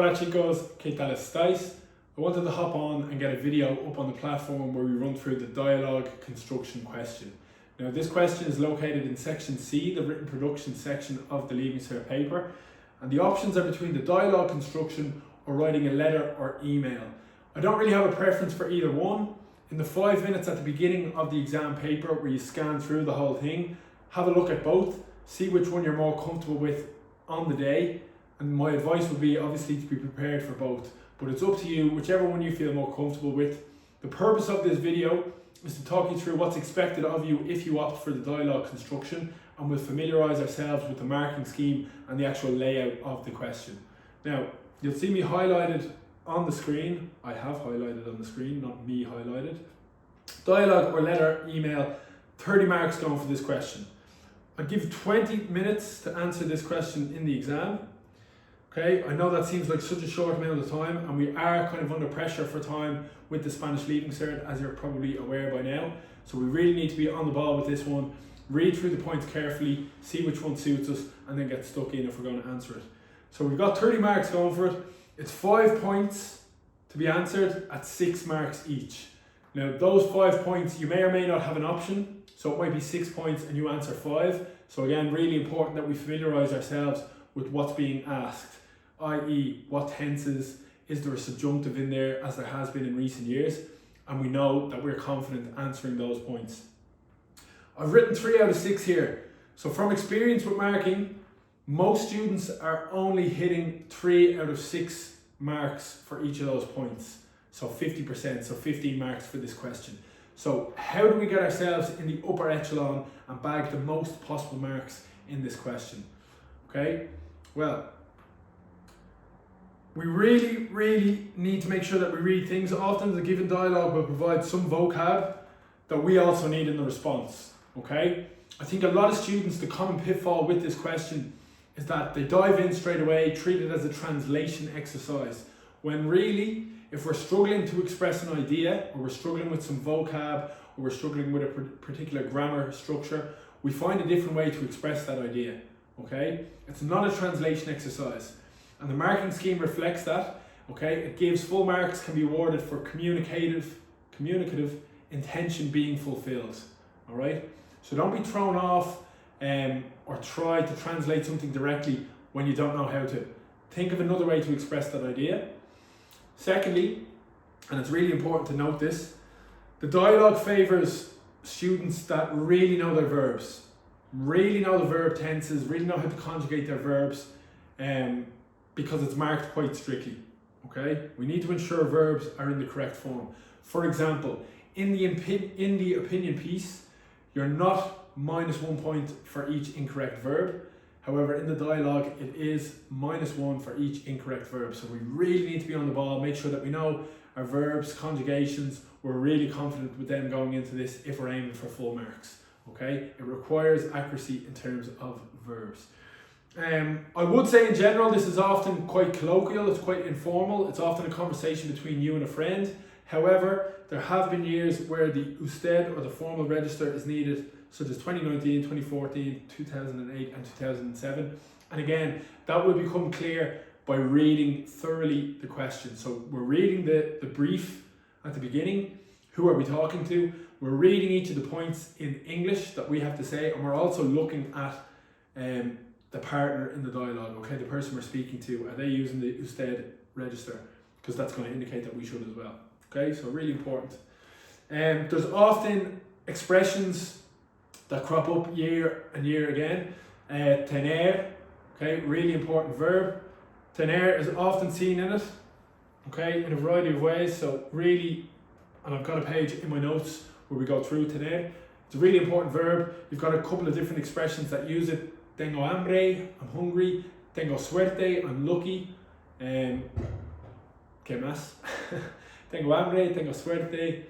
Hola chicos, ¿qué tal estáis? I wanted to hop on and get a video up on the platform where we run through the dialogue construction question. Now this question is located in section C, the written production section of the Leaving Cert paper, and the options are between the dialogue construction or writing a letter or email. I don't really have a preference for either one. In the 5 minutes at the beginning of the exam paper where you scan through the whole thing, have a look at both, see which one you're more comfortable with on the day, and my advice would be obviously to be prepared for both, but it's up to you, whichever one you feel more comfortable with. The purpose of this video is to talk you through what's expected of you if you opt for the dialogue construction, and we'll familiarise ourselves with the marking scheme and the actual layout of the question. Now, you'll see me highlighted on the screen. I have highlighted on the screen, not me highlighted. Dialogue or letter, email, 30 marks going for this question. I'll give you 20 minutes to answer this question in the exam. Okay, I know that seems like such a short amount of time, and we are kind of under pressure for time with the Spanish Leaving Cert, as you're probably aware by now. So we really need to be on the ball with this one, read through the points carefully, see which one suits us, and then get stuck in if we're going to answer it. So we've got 30 marks going for it. It's 5 points to be answered at 6 marks each. Now those 5 points, you may or may not have an option, so it might be 6 points and you answer 5. So again, really important that we familiarise ourselves with what's being asked, i.e. what tenses, is there a subjunctive in there as there has been in recent years, and we know that we're confident answering those points. I've written 3 out of 6 here. So from experience with marking, most students are only hitting 3 out of 6 marks for each of those points. So 50%, so 15 marks for this question. So how do we get ourselves in the upper echelon and bag the most possible marks in this question? Okay, well, we really need to make sure that we read things. Often the given dialogue will provide some vocab that we also need in the response. Okay, I think a lot of students, the common pitfall with this question is that they dive in straight away, treat it as a translation exercise, when really, if we're struggling to express an idea, or we're struggling with some vocab, or we're struggling with a particular grammar structure, we find a different way to express that idea. Okay, it's not a translation exercise, and the marking scheme reflects that. Okay, it gives full marks, can be awarded for communicative intention being fulfilled. All right, so don't be thrown off or try to translate something directly when you don't know how to. Think of another way to express that idea. Secondly, and it's really important to note this, the dialogue favours students that really know their verbs, really know the verb tenses, really know how to conjugate their verbs, because it's marked quite strictly. Okay, we need to ensure verbs are in the correct form. For example, in the opinion piece, you're not -1 point for each incorrect verb. However, in the dialogue, it is -1 for each incorrect verb. So we really need to be on the ball, make sure that we know our verbs, conjugations, we're really confident with them going into this if we're aiming for full marks. Okay, it requires accuracy in terms of verbs. I would say in general, this is often quite colloquial, it's quite informal, it's often a conversation between you and a friend. However, there have been years where the usted or the formal register is needed, such as 2019, 2014, 2008 and 2007. And again, that will become clear by reading thoroughly the question. So we're reading the brief at the beginning. Who are we talking to? We're reading each of the points in English that we have to say, and we're also looking at the partner in the dialogue, okay, the person we're speaking to. Are they using the usted register? Because that's going to indicate that we should as well. Okay, so really important. There's often expressions that crop up year and year again. Tener, okay, really important verb. Tener is often seen in it, okay, in a variety of ways. So really, and I've got a page in my notes where we go through tener. It's a really important verb. You've got a couple of different expressions that use it. Tengo hambre, I'm hungry. Tengo suerte, I'm lucky. ¿Qué más? Tengo hambre, tengo suerte.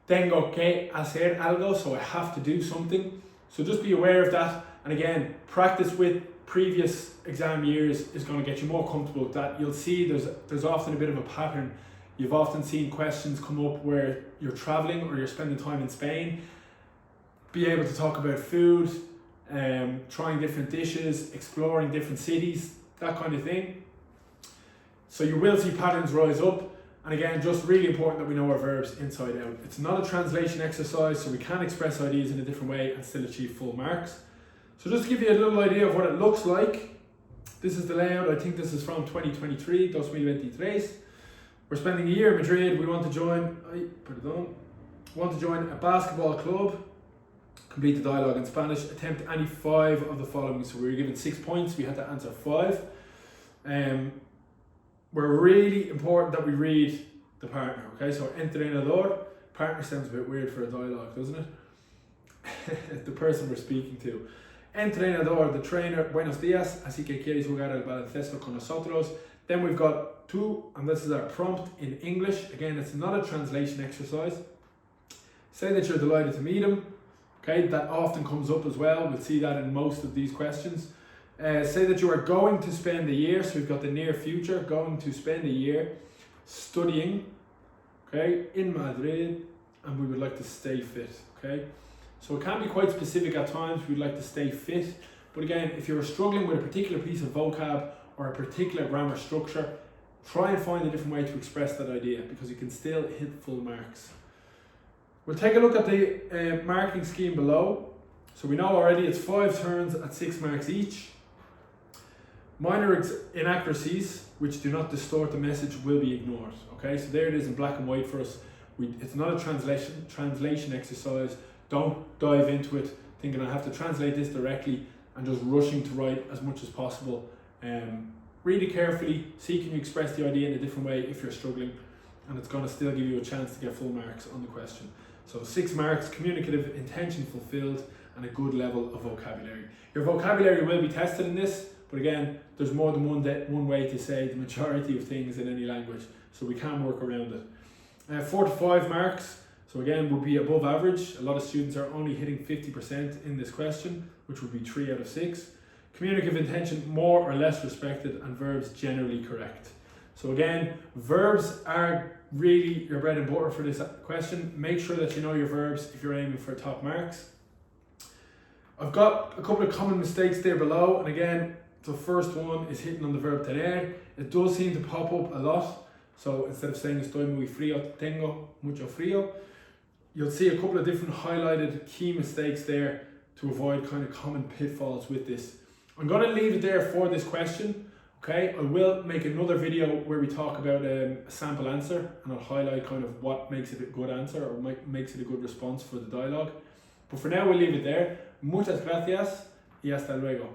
Tengo que hacer algo, so I have to do something. So just be aware of that. And again, practice with previous exam years is going to get you more comfortable with that. You'll see there's often a bit of a pattern. You've often seen questions come up where you're traveling or you're spending time in Spain. Be able to talk about food, trying different dishes, exploring different cities, that kind of thing. So you will see patterns rise up. And again, just really important that we know our verbs inside out. It's not a translation exercise, so we can express ideas in a different way and still achieve full marks. So just to give you a little idea of what it looks like, this is the layout. I think this is from 2023, 2023. We're spending a year in Madrid. We want to join, a basketball club, complete the dialogue in Spanish, attempt any 5 of the following. So we were given 6 points, we had to answer 5. We're really important that we read the partner, okay? So entrenador, partner sounds a bit weird for a dialogue, doesn't it? The person we're speaking to. Entrenador, the trainer, buenos días, así que quieres jugar al baloncesto con nosotros. Then we've got 2, and this is our prompt in English. Again, it's not a translation exercise. Say that you're delighted to meet him. Okay, that often comes up as well. We'll see that in most of these questions. Say that you are going to spend a year, so we've got the near future, going to spend a year studying, okay, in Madrid, and we would like to stay fit, okay? So it can be quite specific at times. We'd like to stay fit, but again, if you're struggling with a particular piece of vocab or a particular grammar structure, try and find a different way to express that idea, because you can still hit full marks. We'll take a look at the marking scheme below. So we know already it's 5 turns at 6 marks each. Minor inaccuracies which do not distort the message will be ignored. Okay, so there it is in black and white for us. It's not a translation exercise. Don't dive into it thinking I have to translate this directly and just rushing to write as much as possible. Read it carefully, see can you express the idea in a different way if you're struggling, and it's going to still give you a chance to get full marks on the question. So 6 marks, communicative intention fulfilled, and a good level of vocabulary. Your vocabulary will be tested in this, but again, there's more than one way to say the majority of things in any language, so we can work around it. 4 to 5 marks, so again, would be above average. A lot of students are only hitting 50% in this question, which would be 3 out of 6. Communicative intention, more or less respected, and verbs generally correct. So again, verbs are really your bread and butter for this question. Make sure that you know your verbs if you're aiming for top marks. I've got a couple of common mistakes there below, and again, the first one is hitting on the verb tener. It does seem to pop up a lot. So instead of saying estoy muy frío, tengo mucho frío, you'll see a couple of different highlighted key mistakes there to avoid kind of common pitfalls with this. I'm going to leave it there for this question. Okay, I will make another video where we talk about a sample answer, and I'll highlight kind of what makes it a good answer or makes it a good response for the dialogue. But for now, we'll leave it there. Muchas gracias y hasta luego.